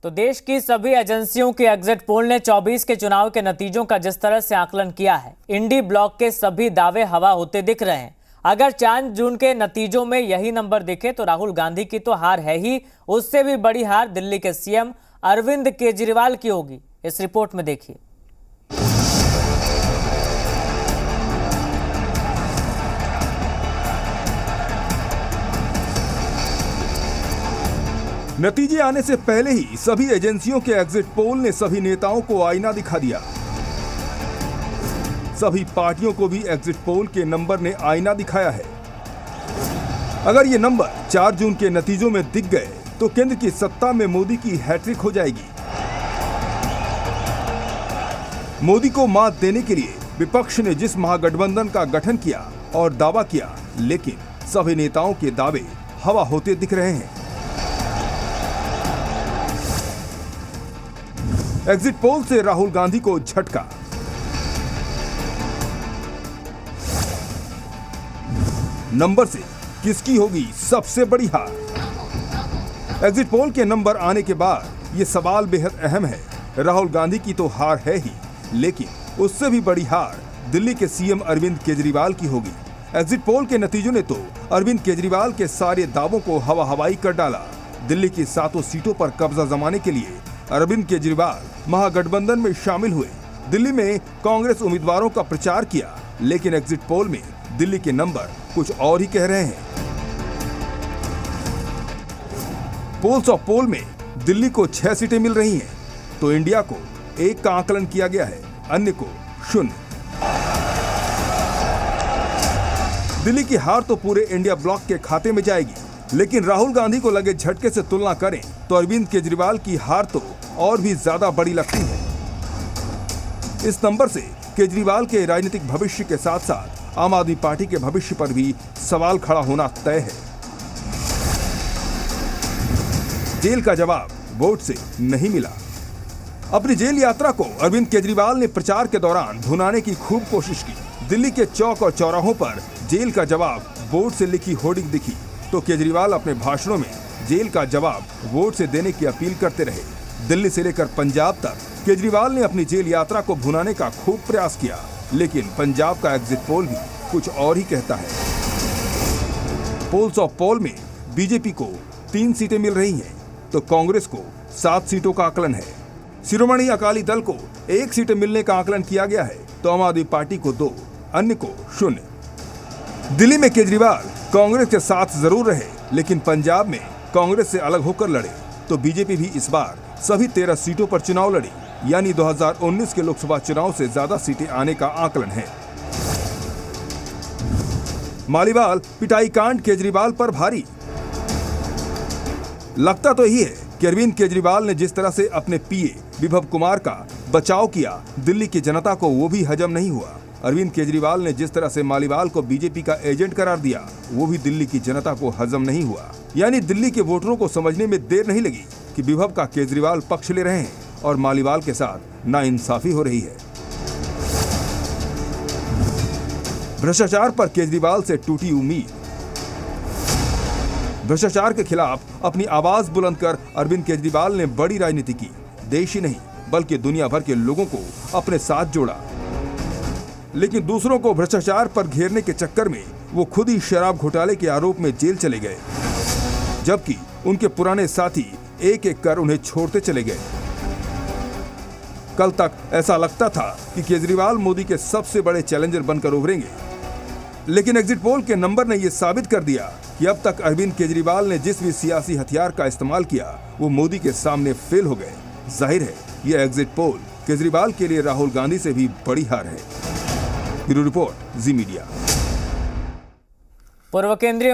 तो देश की सभी एजेंसियों के एग्जिट पोल ने 24 के चुनाव के नतीजों का जिस तरह से आकलन किया है, इंडी ब्लॉक के सभी दावे हवा होते दिख रहे हैं। अगर 4 जून के नतीजों में यही नंबर दिखे तो राहुल गांधी की तो हार है ही, उससे भी बड़ी हार दिल्ली के सीएम अरविंद केजरीवाल की होगी। इस रिपोर्ट में देखिए। नतीजे आने से पहले ही सभी एजेंसियों के एग्जिट पोल ने सभी नेताओं को आईना दिखा दिया। सभी पार्टियों को भी एग्जिट पोल के नंबर ने आईना दिखाया है। अगर ये नंबर 4 जून के नतीजों में दिख गए तो केंद्र की सत्ता में मोदी की हैट्रिक हो जाएगी। मोदी को मात देने के लिए विपक्ष ने जिस महागठबंधन का गठन किया और दावा किया, लेकिन सभी नेताओं के दावे हवा होते दिख रहे हैं। एग्जिट पोल से राहुल गांधी को झटका। नंबर से किसकी होगी सबसे बड़ी हार? एग्जिट पोल के नंबर आने के बाद यह सवाल बेहद अहम है। राहुल गांधी की तो हार है ही, लेकिन उससे भी बड़ी हार दिल्ली के सीएम अरविंद केजरीवाल की होगी। एग्जिट पोल के नतीजों ने तो अरविंद केजरीवाल के सारे दावों को हवा हवाई कर डाला। दिल्ली की 7 सीटों पर कब्जा जमाने के लिए अरविंद केजरीवाल महागठबंधन में शामिल हुए। दिल्ली में कांग्रेस उम्मीदवारों का प्रचार किया, लेकिन एग्जिट पोल में दिल्ली के नंबर कुछ और ही कह रहे हैं। पोल्स ऑफ पोल में दिल्ली को 6 सीटें मिल रही हैं, तो इंडिया को 1 का आकलन किया गया है, अन्य को 0। दिल्ली की हार तो पूरे इंडिया ब्लॉक के खाते में जाएगी, लेकिन राहुल गांधी को लगे झटके से तुलना करें तो अरविंद केजरीवाल की हार तो और भी ज्यादा बड़ी लगती है। इस नंबर से केजरीवाल के राजनीतिक भविष्य के साथ साथ आम आदमी पार्टी के भविष्य पर भी सवाल खड़ा होना तय है। जेल का जवाब वोट से नहीं मिला। अपनी जेल यात्रा को अरविंद केजरीवाल ने प्रचार के दौरान भुनाने की खूब कोशिश की। दिल्ली के चौक और चौराहों पर जेल का जवाब वोट से लिखी होर्डिंग दिखी, तो केजरीवाल अपने भाषणों में जेल का जवाब वोट से देने की अपील करते रहे। दिल्ली से लेकर पंजाब तक केजरीवाल ने अपनी जेल यात्रा को भुनाने का खूब प्रयास किया, लेकिन पंजाब का एग्जिट पोल भी कुछ और ही कहता है। पोल्स ऑफ पोल में बीजेपी को 3 सीटें मिल रही हैं, तो कांग्रेस को 7 सीटों का आकलन है। शिरोमणि अकाली दल को 1 सीट मिलने का आकलन किया गया है, तो आम आदमी पार्टी को 2, अन्य को 0। दिल्ली में केजरीवाल कांग्रेस के साथ जरूर रहे, लेकिन पंजाब में कांग्रेस से अलग होकर लड़े, तो बीजेपी भी इस बार सभी 13 सीटों पर चुनाव लड़ी, यानी 2019 के लोकसभा चुनाव से ज्यादा सीटें आने का आकलन है। मालीवाल पिटाई कांड केजरीवाल पर भारी। लगता तो यही है कि अरविंद केजरीवाल ने जिस तरह से अपने पीए विभव कुमार का बचाव किया, दिल्ली की जनता को वो भी हजम नहीं हुआ। अरविंद केजरीवाल ने जिस तरह से मालीवाल को बीजेपी का एजेंट करार दिया, वो भी दिल्ली की जनता को हजम नहीं हुआ। यानी दिल्ली के वोटरों को समझने में देर नहीं लगी कि विभव का केजरीवाल पक्ष ले रहे हैं और मालीवाल के साथ नाइंसाफी हो रही है। भ्रष्टाचार पर केजरीवाल से टूटी उम्मीद। भ्रष्टाचार के खिलाफ अपनी आवाज बुलंद कर अरविंद केजरीवाल ने बड़ी राजनीति की। देश ही नहीं बल्कि दुनिया भर के लोगों को अपने साथ जोड़ा, लेकिन दूसरों को भ्रष्टाचार पर घेरने के चक्कर में वो खुद ही शराब घोटाले के आरोप में जेल चले गए, जबकि उनके पुराने साथी एक एक कर उन्हें छोड़ते चले गए। कल तक ऐसा लगता था कि केजरीवाल मोदी के सबसे बड़े चैलेंजर बनकर उभरेंगे, लेकिन एग्जिट पोल के नंबर ने यह साबित कर दिया कि अब तक अरविंद केजरीवाल ने जिस भी सियासी हथियार का इस्तेमाल किया, वो मोदी के सामने फेल हो गए। जाहिर है यह एग्जिट पोल केजरीवाल के लिए राहुल गांधी से भी बड़ी हार है। ब्यूरो रिपोर्ट, जी मीडिया। पूर्व केंद्रीय